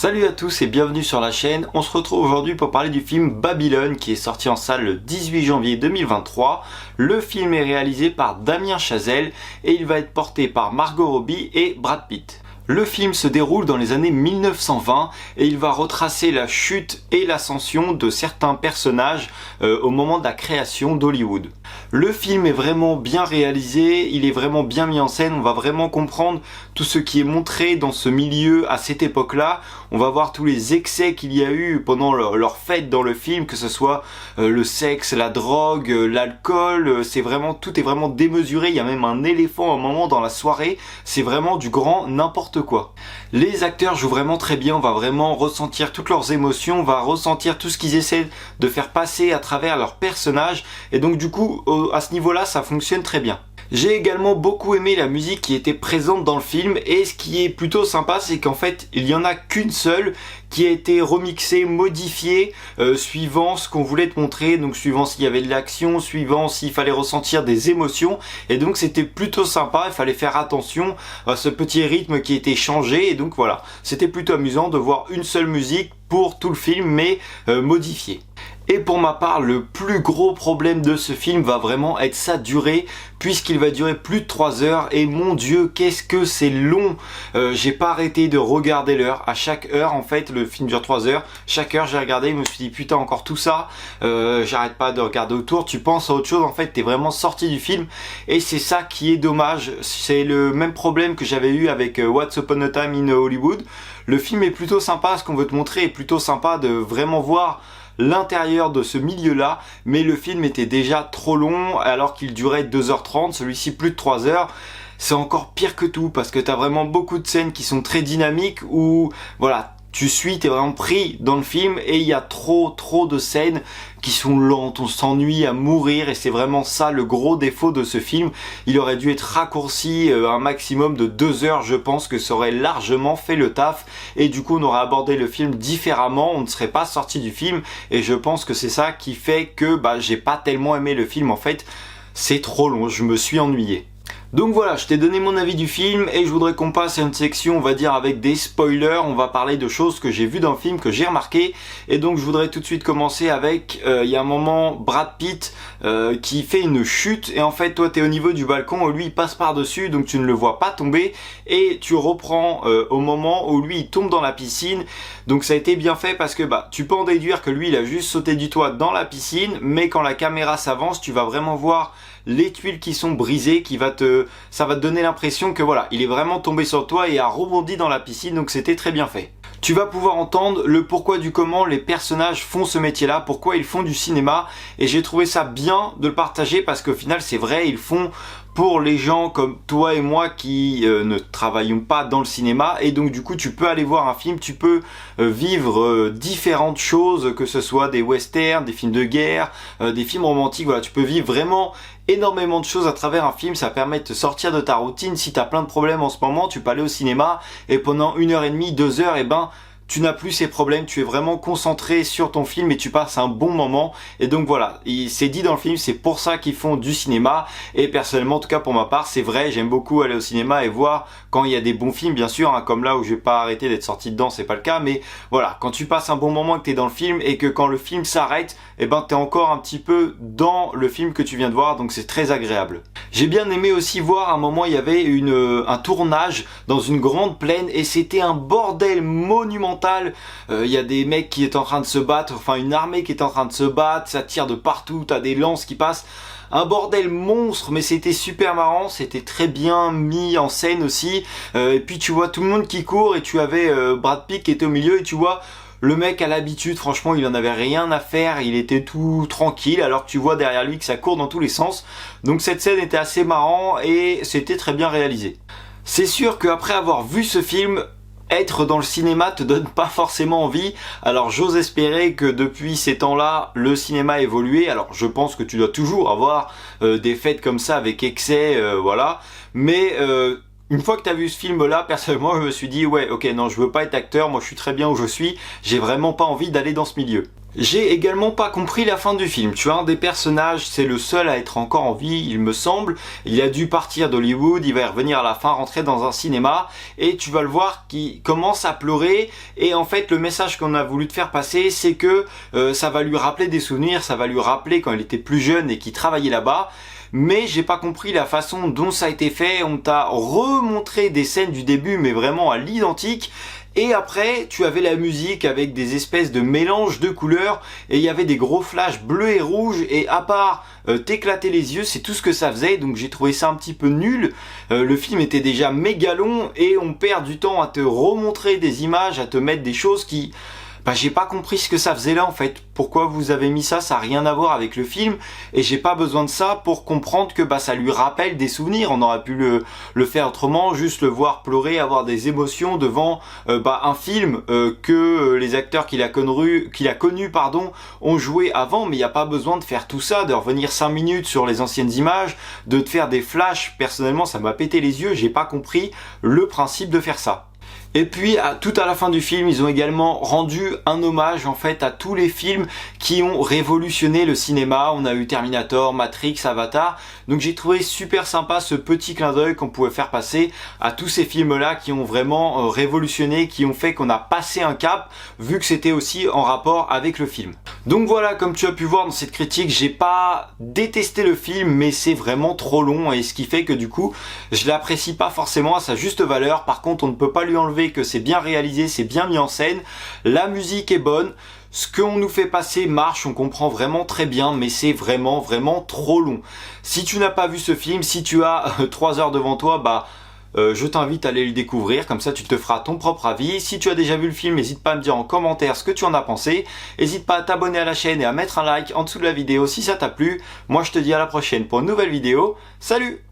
Salut à tous et bienvenue sur la chaîne. On se retrouve aujourd'hui pour parler du film Babylone qui est sorti en salle le 18 janvier 2023. Le film est réalisé par Damien Chazelle et il va être porté par Margot Robbie et Brad Pitt. Le film se déroule dans les années 1920 et il va retracer la chute et l'ascension de certains personnages au moment de la création d'Hollywood. Le film est vraiment bien réalisé, il est vraiment bien mis en scène, on va vraiment comprendre tout ce qui est montré dans ce milieu à cette époque-là. On va voir tous les excès qu'il y a eu pendant leur fête dans le film, que ce soit le sexe, la drogue, l'alcool, tout est vraiment démesuré. Il y a même un éléphant à un moment dans la soirée, c'est vraiment du grand n'importe quoi. Les acteurs jouent vraiment très bien, on va vraiment ressentir toutes leurs émotions, on va ressentir tout ce qu'ils essaient de faire passer à travers leurs personnages, et donc du coup à ce niveau-là ça fonctionne très bien. J'ai également beaucoup aimé la musique qui était présente dans le film, et ce qui est plutôt sympa c'est qu'en fait il n'y en a qu'une seule qui a été remixée, modifiée suivant ce qu'on voulait te montrer, donc suivant s'il y avait de l'action, suivant s'il fallait ressentir des émotions, et donc c'était plutôt sympa, il fallait faire attention à ce petit rythme qui était changé, et donc voilà, c'était plutôt amusant de voir une seule musique pour tout le film mais modifiée. Et pour ma part, le plus gros problème de ce film va vraiment être sa durée, puisqu'il va durer plus de 3 heures, et mon dieu, qu'est-ce que c'est long. J'ai pas arrêté de regarder l'heure, à chaque heure en fait, le film dure 3 heures, chaque heure j'ai regardé, je me suis dit putain encore tout ça, j'arrête pas de regarder autour, tu penses à autre chose, en fait t'es vraiment sorti du film, et c'est ça qui est dommage. C'est le même problème que j'avais eu avec Once Upon a Time in Hollywood. Le film est plutôt sympa, ce qu'on veut te montrer est plutôt sympa, de vraiment voir l'intérieur de ce milieu-là, mais le film était déjà trop long alors qu'il durait 2h30, celui-ci plus de 3 heures. C'est encore pire que tout parce que t'as vraiment beaucoup de scènes qui sont très dynamiques où voilà, tu suis, t'es vraiment pris dans le film, et il y a trop de scènes qui sont lentes, on s'ennuie à mourir, et c'est vraiment ça le gros défaut de ce film. Il aurait dû être raccourci un maximum de 2 heures, je pense que ça aurait largement fait le taf, et du coup on aurait abordé le film différemment, on ne serait pas sorti du film, et je pense que c'est ça qui fait que j'ai pas tellement aimé le film en fait, c'est trop long, je me suis ennuyé. Donc voilà, je t'ai donné mon avis du film et je voudrais qu'on passe à une section, on va dire, avec des spoilers. On va parler de choses que j'ai vues dans le film, que j'ai remarquées. Et donc je voudrais tout de suite commencer avec, il y a un moment, Brad Pitt qui fait une chute. Et en fait, toi t'es au niveau du balcon, lui il passe par-dessus, donc tu ne le vois pas tomber. Et tu reprends au moment où lui il tombe dans la piscine. Donc ça a été bien fait parce que tu peux en déduire que lui il a juste sauté du toit dans la piscine. Mais quand la caméra s'avance, tu vas vraiment voir les tuiles qui sont brisées, ça va te donner l'impression que voilà, il est vraiment tombé sur toi et a rebondi dans la piscine, donc c'était très bien fait. Tu vas pouvoir entendre le pourquoi du comment les personnages font ce métier-là, pourquoi ils font du cinéma, et j'ai trouvé ça bien de le partager parce qu'au final c'est vrai, ils font pour les gens comme toi et moi qui ne travaillons pas dans le cinéma, et donc du coup tu peux aller voir un film, tu peux vivre différentes choses, que ce soit des westerns, des films de guerre, des films romantiques, voilà, tu peux vivre vraiment énormément de choses à travers un film. Ça permet de te sortir de ta routine. Si tu as plein de problèmes en ce moment, tu peux aller au cinéma et pendant 1h30, 2 heures, tu n'as plus ces problèmes, tu es vraiment concentré sur ton film et tu passes un bon moment. Et donc voilà, c'est dit dans le film, c'est pour ça qu'ils font du cinéma. Et personnellement, en tout cas pour ma part, c'est vrai, j'aime beaucoup aller au cinéma et voir quand il y a des bons films, bien sûr, comme là où je vais pas arrêter d'être sorti dedans, c'est pas le cas, mais voilà, quand tu passes un bon moment et que tu es dans le film et que quand le film s'arrête, tu es encore un petit peu dans le film que tu viens de voir, donc c'est très agréable. J'ai bien aimé aussi voir à un moment, il y avait un tournage dans une grande plaine et c'était un bordel monumental. Il y a des mecs qui étaient en train de se battre, enfin une armée qui est en train de se battre, ça tire de partout, t'as des lances qui passent. Un bordel monstre, mais c'était super marrant, c'était très bien mis en scène aussi. Et puis tu vois tout le monde qui court et tu avais Brad Pitt qui était au milieu et tu vois le mec à l'habitude, franchement il en avait rien à faire, il était tout tranquille alors que tu vois derrière lui que ça court dans tous les sens. Donc cette scène était assez marrant et c'était très bien réalisé. C'est sûr qu'après avoir vu ce film, être dans le cinéma te donne pas forcément envie, alors j'ose espérer que depuis ces temps-là, le cinéma a évolué. Alors je pense que tu dois toujours avoir des fêtes comme ça avec excès, voilà, mais une fois que tu as vu ce film-là, personnellement je me suis dit ouais ok non, je veux pas être acteur, moi je suis très bien où je suis, j'ai vraiment pas envie d'aller dans ce milieu. J'ai également pas compris la fin du film. Tu vois, un des personnages, c'est le seul à être encore en vie, il me semble. Il a dû partir d'Hollywood, il va y revenir à la fin, rentrer dans un cinéma, et tu vas le voir qui commence à pleurer. Et en fait, le message qu'on a voulu te faire passer, c'est que ça va lui rappeler des souvenirs, ça va lui rappeler quand il était plus jeune et qu'il travaillait là-bas. Mais j'ai pas compris la façon dont ça a été fait. On t'a remontré des scènes du début, mais vraiment à l'identique. Et après, tu avais la musique avec des espèces de mélanges de couleurs et il y avait des gros flashs bleus et rouges et à part t'éclater les yeux, c'est tout ce que ça faisait, donc j'ai trouvé ça un petit peu nul. Le film était déjà méga long et on perd du temps à te remontrer des images, à te mettre des choses qui... j'ai pas compris ce que ça faisait là en fait. Pourquoi vous avez mis ça? Ça a rien à voir avec le film et j'ai pas besoin de ça pour comprendre que ça lui rappelle des souvenirs. On aurait pu le faire autrement, juste le voir pleurer, avoir des émotions devant un film que les acteurs qu'il a connu ont joué avant, mais il n'y a pas besoin de faire tout ça, de revenir 5 minutes sur les anciennes images, de te faire des flashs. Personnellement, ça m'a pété les yeux, j'ai pas compris le principe de faire ça. Et puis tout à la fin du film, ils ont également rendu un hommage en fait à tous les films qui ont révolutionné le cinéma. On a eu Terminator, Matrix, Avatar. Donc j'ai trouvé super sympa ce petit clin d'œil qu'on pouvait faire passer à tous ces films-là qui ont vraiment révolutionné, qui ont fait qu'on a passé un cap, vu que c'était aussi en rapport avec le film. Donc voilà, comme tu as pu voir dans cette critique, j'ai pas détesté le film, mais c'est vraiment trop long et ce qui fait que du coup, je l'apprécie pas forcément à sa juste valeur. Par contre, on ne peut pas lui enlever que c'est bien réalisé, c'est bien mis en scène, la musique est bonne, ce qu'on nous fait passer marche, on comprend vraiment très bien, mais c'est vraiment trop long. Si tu n'as pas vu ce film, si tu as 3 heures devant toi, je t'invite à aller le découvrir, comme ça tu te feras ton propre avis. Si tu as déjà vu le film, n'hésite pas à me dire en commentaire ce que tu en as pensé. N'hésite pas à t'abonner à la chaîne et à mettre un like en dessous de la vidéo si ça t'a plu. Moi je te dis à la prochaine pour une nouvelle vidéo. Salut!